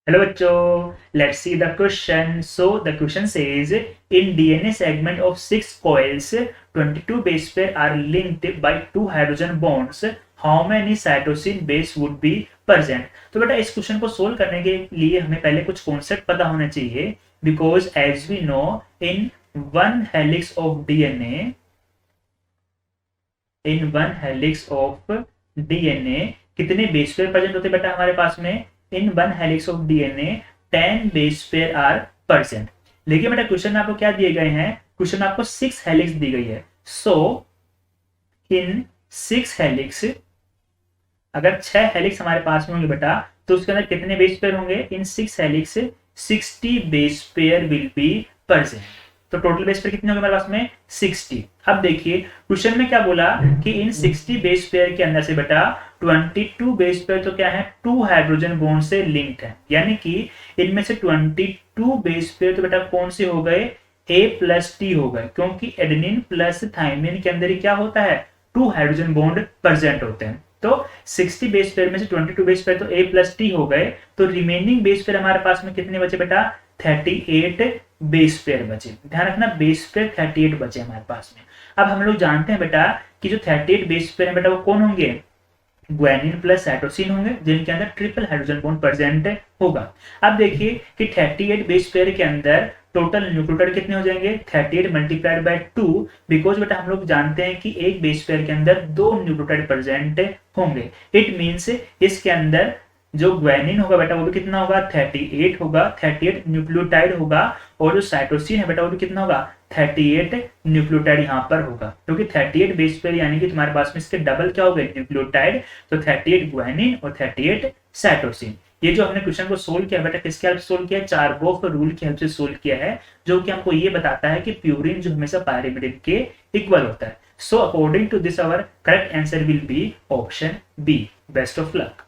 Hello बच्चों, let's see the question. So the question says in DNA segment of 6 coils, 22 base pair are linked by 2 hydrogen bonds. How many cytosine base would be present? तो बेटा इस question को solve करने के लिए हमें पहले कुछ कॉन्सेप्ट पता होना चाहिए, because as we know in one helix of DNA कितने बेस पेयर प्रेजेंट होते हैं बेटा हमारे पास में? In one helix of DNA 10 base pair are present. लेकिन बेटा क्वेश्चन आपको क्या दिए गए हैं? क्वेश्चन आपको 6 हेलिक्स दी गई है। सो इन 6 हेलिक्स, अगर 6 हेलिक्स हमारे पास में होंगे बेटा, तो उसके अंदर कितने बेस पेयर होंगे? इन 6 helix 60 base pair will be present. तो टोटल बेस पेयर कितने होंगे हमारे पास में? 60। अब देखिए क्वेश्चन में क्या बोला कि इन 60 बेस पेयर के अंदर से बेटा 22 बेस पेयर तो क्या है? 2 हाइड्रोजन बॉन्ड से लिंक्ड है, यानी कि इनमें से 22 बेस पेयर तो बेटा कौन से हो गए? A+T हो गए, क्योंकि एडेनिन प्लस थाइमिन के अंदर ही क्या होता है? 2 हाइड्रोजन बॉन्ड प्रेजेंट होते हैं। तो 60 बेस पेयर में से 22 बेस पेयर तो A+T हो गए, तो रिमेनिंग बेस पेयर हमारे पास में कितने बचे बेटा? 38 बेस पेयर बचे। ध्यान रखना, बेस पेयर 38 बचे हमारे पास में। अब हम लोग जानते हैं बेटा कि जो 38 बेस पेयर है बेटा वो कौन होंगे? ग्वानिन प्लस साइटोसिन होंगे, जिनके अंदर ट्रिपल हाइड्रोजन बॉन्ड प्रेजेंट होगा। अब देखिए कि 38 बेस पेयर के अंदर टोटल न्यूक्लियोटाइड कितने हो जाएंगे? 38 मल्टीप्लाइड बाय 2, बिकॉज बेटा हम लोग जानते हैं कि एक बेस पेयर के अंदर 2 न्यूक्लियोटाइड प्रेजेंट होंगे। इट मींस इसके अंदर जो ग्वानिन होगा बेटा वो भी कितना होगा? 38 होगा, 38 न्यूक्लियोटाइड होगा, और जो साइटोसिन है बेटा वो भी कितना होगा? 38 न्यूक्लियोटाइड यहाँ पर होगा, क्योंकि 38 बेस पेयर यानी कि तुम्हारे पास में इसके डबल क्या हो गए? न्यूक्लियोटाइड। तो 38 ग्वानिन और 38 साइटोसिन। ये जो हमने क्वेश्चन को सोल्व किया बेटा किसके हेल्प से सोल्व किया? चारबॉग रूल की हेल्प से सोल्व किया है, जो कि हमको ये बताता है कि प्यूरिन जो हमेशा पायरिमिडिन के इक्वल होता है। So according to this our correct answer will be option B. Best of luck.